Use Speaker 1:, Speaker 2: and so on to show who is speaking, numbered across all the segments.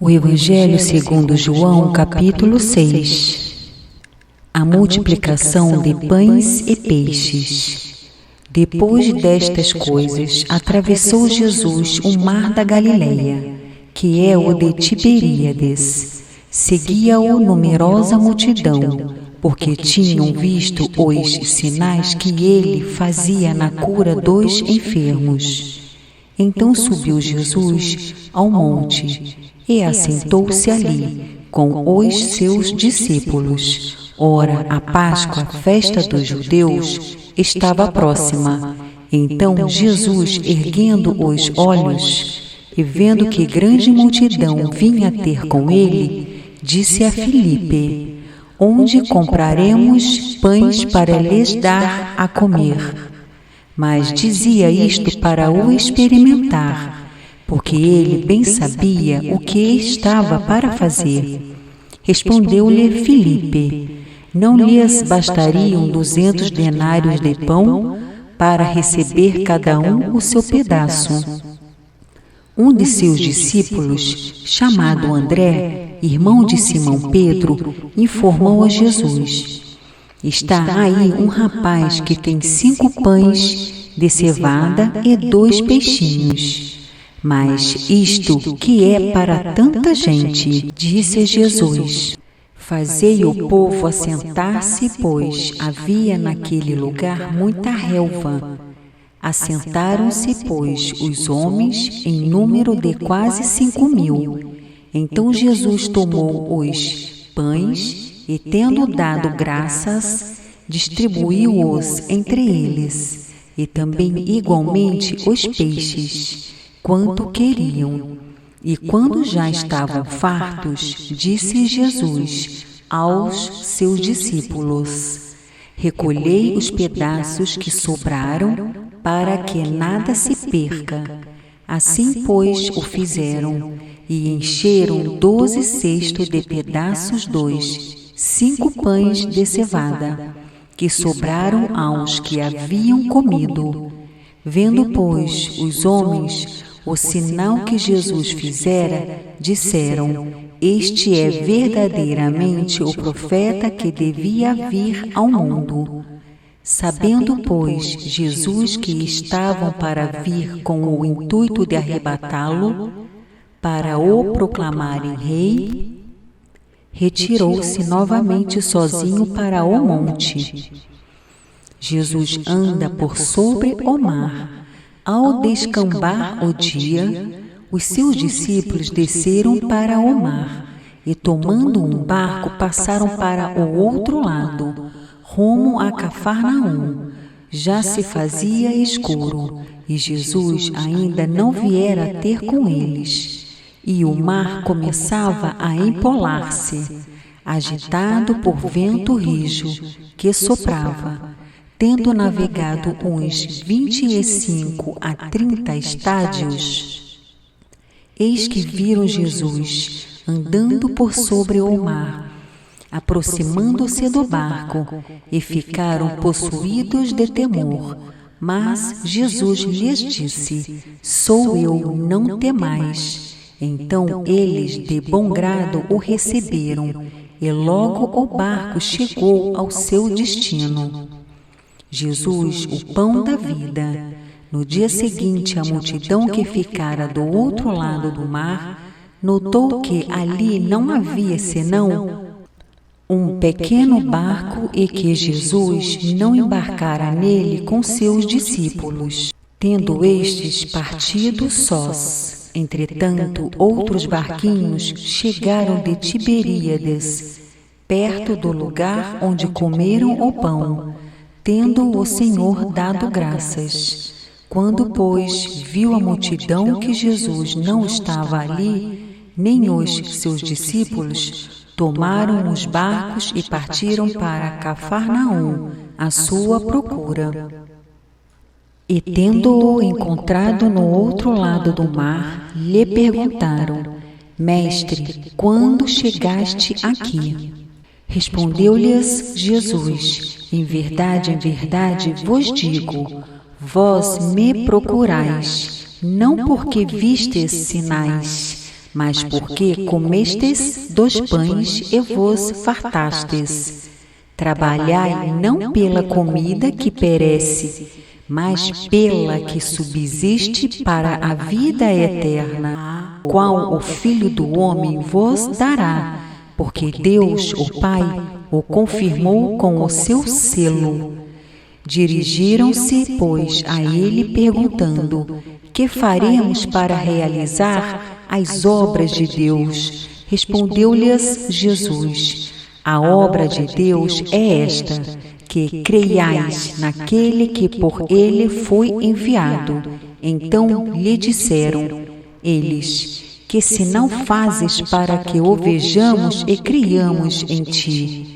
Speaker 1: O Evangelho segundo João, capítulo 6. A multiplicação de pães e peixes. Depois destas coisas, atravessou Jesus o mar da Galileia, que é o de Tiberíades. Seguia-o numerosa multidão, porque tinham visto os sinais que ele fazia na cura dos enfermos. Então subiu Jesus ao monte e assentou-se ali com os seus discípulos. Ora, a Páscoa, festa dos judeus, estava próxima. Então Jesus, erguendo os olhos e vendo que grande multidão vinha ter com ele, disse a Filipe: onde compraremos pães para lhes dar a comer? Mas dizia isto para o experimentar, porque ele bem sabia o que estava para fazer. Respondeu-lhe Filipe: não lhes bastariam 200 denários de pão para receber cada um o seu pedaço? Um de seus discípulos, chamado André, irmão de Simão Pedro, informou a Jesus: está aí um rapaz que tem 5 pães de cevada e 2 peixinhos. Mas isto que é para tanta gente? Disse Jesus: fazei o povo assentar-se, pois havia naquele lugar muita relva. Assentaram-se, pois, os homens em número de quase 5.000. Então Jesus tomou os pães e, tendo dado graças, distribuiu-os entre eles, e também igualmente os peixes, quanto queriam. E quando já estavam fartos, disse Jesus aos seus discípulos: recolhei os pedaços que sobraram, para que nada se perca. Assim, pois, o fizeram, e encheram 12 cestos de pedaços dos 5 pães de cevada, que sobraram aos que haviam comido. Vendo, pois, os homens o sinal que Jesus fizera, disseram: este é verdadeiramente o profeta que devia vir ao mundo. Sabendo, pois, Jesus que estavam para vir com o intuito de arrebatá-lo, para o proclamarem rei, retirou-se novamente sozinho para o monte. Jesus anda por sobre o mar. Ao descambar o dia, os seus discípulos desceram para o mar e, tomando um barco, passaram para o outro lado, rumo a Cafarnaum. Já se fazia escuro e Jesus ainda não viera ter com eles. E o mar começava a empolar-se, agitado por vento rijo que soprava. Tendo navegado uns 25 a 30 estádios, eis que viram Jesus andando por sobre o mar, aproximando-se do barco, e ficaram possuídos de temor. Mas Jesus lhes disse: sou eu, não temais. Então eles de bom grado o receberam, e logo o barco chegou ao seu destino. Jesus, o pão da vida. No dia seguinte, a multidão que ficara do outro lado do mar notou que ali não havia senão um pequeno barco e que Jesus não embarcara nele com seus discípulos, tendo estes partido sós. Entretanto, outros barquinhos chegaram de Tiberíades, perto do lugar onde comeram o pão, tendo o Senhor dado graças. Quando, pois, viu a multidão que Jesus não estava ali, nem os seus discípulos, tomaram os barcos e partiram para Cafarnaum, à sua procura. E, tendo-o encontrado no outro lado do mar, lhe perguntaram: Mestre, quando chegaste aqui? Respondeu-lhes Jesus: em verdade vos digo, vós me procurais, não porque vistes sinais, mas porque comestes dos pães e vos fartastes. Trabalhai não pela comida que perece, mas pela que subsiste para a vida eterna, qual o Filho do Homem vos dará, porque Deus, o Pai, o confirmou com o seu selo. Dirigiram-se, pois, a ele perguntando: que faremos para realizar as obras de Deus? Respondeu-lhes Jesus: a obra de Deus é esta, que creiais naquele que por ele foi enviado. Então lhe disseram eles: que sinal fazes para que o vejamos e creiamos em ti?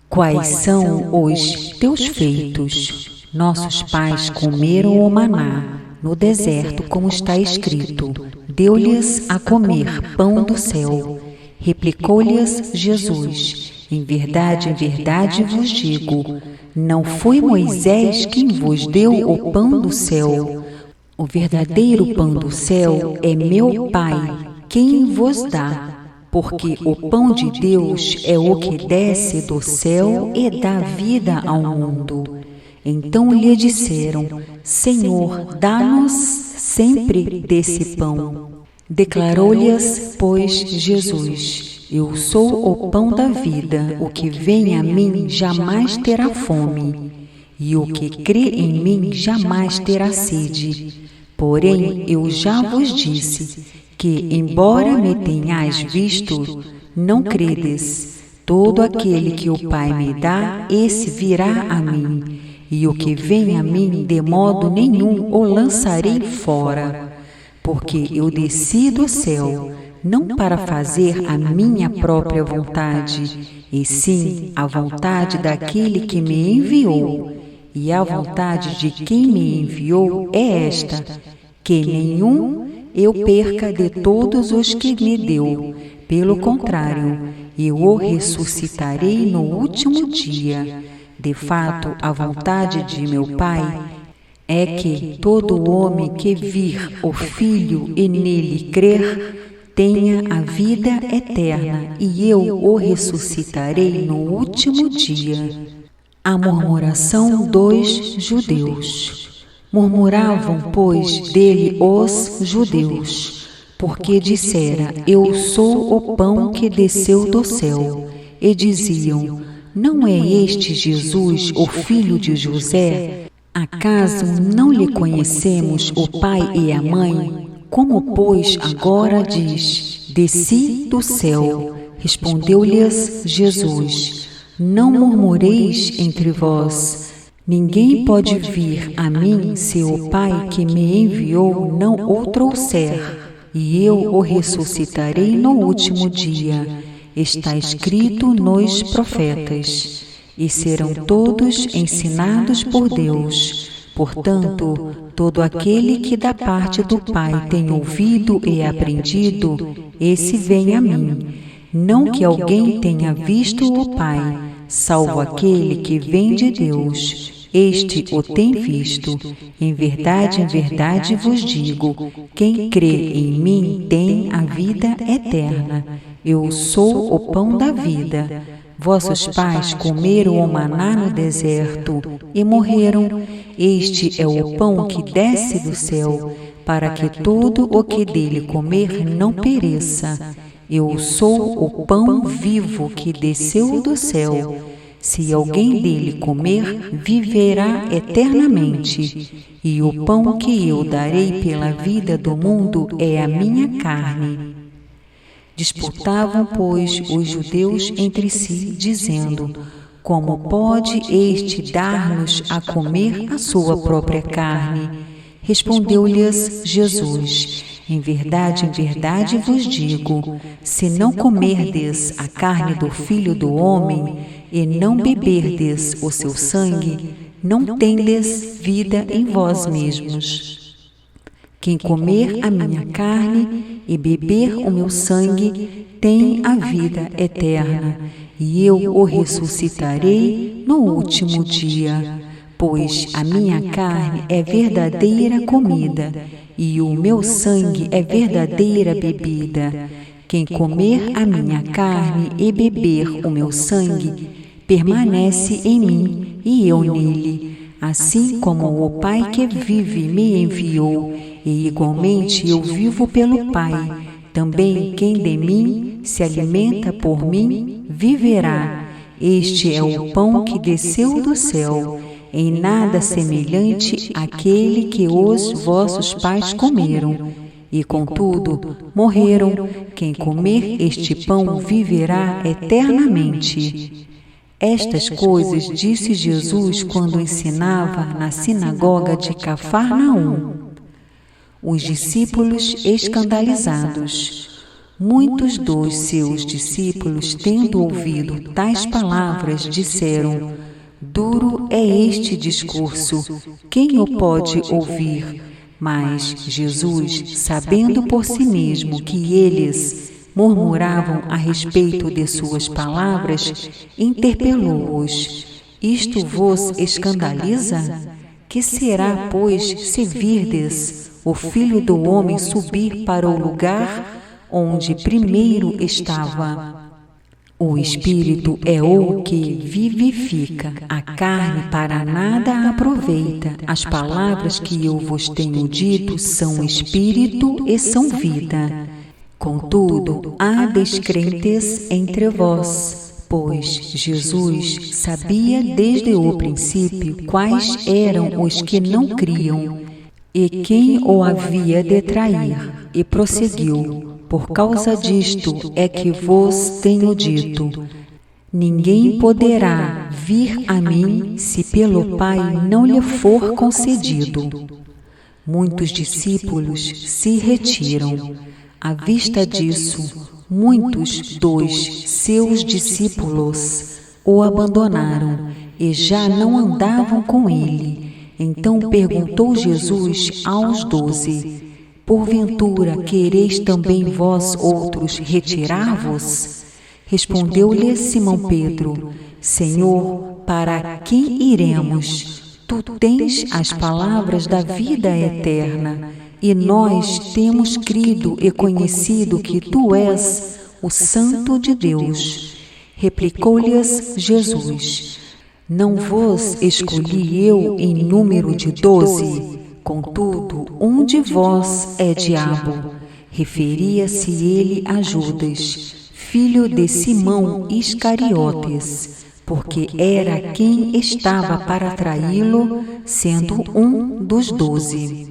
Speaker 1: Quais são os teus feitos? Nossos pais comeram o maná no deserto, como está escrito: deu-lhes a comer pão do céu. Replicou-lhes Jesus: em verdade vos digo, não foi Moisés quem vos deu o pão do céu. O verdadeiro pão do céu é meu Pai, quem vos dá. Porque o pão de Deus é o que desce do céu e dá vida ao mundo. Então lhe disseram: Senhor, dá-nos sempre desse pão. Declarou-lhes, pois, Jesus: eu sou o pão da vida, o que vem a mim jamais terá fome, e o que crê em mim jamais terá sede. Porém, eu já vos disse que, embora me tenhais visto, não credes. Todo aquele que o Pai me dá, esse virá a mim, e o que vem a mim, de modo nenhum o lançarei fora. Porque eu desci do céu, não para fazer a minha própria vontade, e sim a vontade daquele que me enviou. E a vontade de quem me enviou é esta, que nenhum eu perca de todos os que me deu. Pelo contrário, eu o ressuscitarei no último dia. De fato, a vontade de meu Pai é que todo homem que vir o Filho e nele crer tenha a vida eterna, e eu o ressuscitarei no último dia. A murmuração dos judeus. Murmuravam, pois, dele os judeus, porque dissera: eu sou o pão que desceu do céu. E diziam: não é este Jesus, o filho de José? Acaso não lhe conhecemos o pai e a mãe? Como, pois, agora diz: desci do céu? Respondeu-lhes Jesus: não murmureis entre vós. Ninguém pode vir a mim se o Pai que me enviou não o trouxer, e eu o ressuscitarei no último dia. Está escrito nos profetas: e serão todos ensinados por Deus. Portanto, todo aquele que da parte do Pai tem ouvido e aprendido, esse vem a mim. Não que alguém tenha visto o Pai, salvo aquele que vem de Deus. Este o tem visto. Em verdade vos digo, quem crê em mim tem a vida eterna. Eu sou o pão da vida. Vossos pais comeram o maná no deserto e morreram. Este é o pão que desce do céu, para que todo o que dele comer não pereça. Eu sou o pão vivo que desceu do céu. Se alguém dele comer, viverá eternamente. E o pão que eu darei pela vida do mundo é a minha carne. Disputavam, pois, os judeus entre si, dizendo: como pode este dar-nos a comer a sua própria carne? Respondeu-lhes Jesus: em verdade vos digo, se não comerdes a carne do Filho do Homem e não beberdes o seu sangue, não tendes vida em vós mesmos. Quem comer a minha carne e beber o meu sangue tem a vida eterna, e eu o ressuscitarei no último dia. Pois a minha carne é verdadeira comida, e o meu sangue é verdadeira bebida. Quem comer a minha carne e beber o meu sangue, permanece em mim e eu nele, assim como o Pai que vive me enviou, e igualmente eu vivo pelo Pai. Também quem de mim se alimenta por mim, viverá. Este é o pão que desceu do céu, em nada semelhante àquele que os vossos pais comeram, e contudo morreram. Quem comer este pão viverá eternamente. Estas coisas disse Jesus quando ensinava na sinagoga de Cafarnaum. Os discípulos escandalizados. Muitos dos seus discípulos, tendo ouvido tais palavras, disseram: duro é este discurso, quem o pode ouvir? Mas Jesus, sabendo por si mesmo que eles murmuravam a respeito de suas palavras, interpelou-os: isto vos escandaliza? Que será, pois, se virdes o Filho do Homem subir para o lugar onde primeiro estava? O Espírito é o que vivifica, a carne para nada aproveita. As palavras que eu vos tenho dito são Espírito e são vida. Contudo, há descrentes entre vós, pois Jesus sabia desde o princípio quais eram os que não criam e quem o havia de trair, e prosseguiu: por causa disto é que vos tenho dito: ninguém poderá vir a mim se pelo Pai não lhe for concedido. Muitos discípulos se retiram. À vista disso, muitos dos seus discípulos o abandonaram e já não andavam com ele. Então perguntou Jesus aos 12: porventura quereis também vós outros retirar-vos? Respondeu-lhe Simão Pedro: Senhor, para quem iremos? Tu tens as palavras da vida eterna, e nós temos crido e conhecido que tu és o Santo de Deus. Replicou-lhes Jesus: não vos escolhi eu em número de 12? Contudo, um de vós é diabo. Referia-se ele a Judas, filho de Simão Iscariotes, porque era quem estava para traí-lo, sendo um dos 12.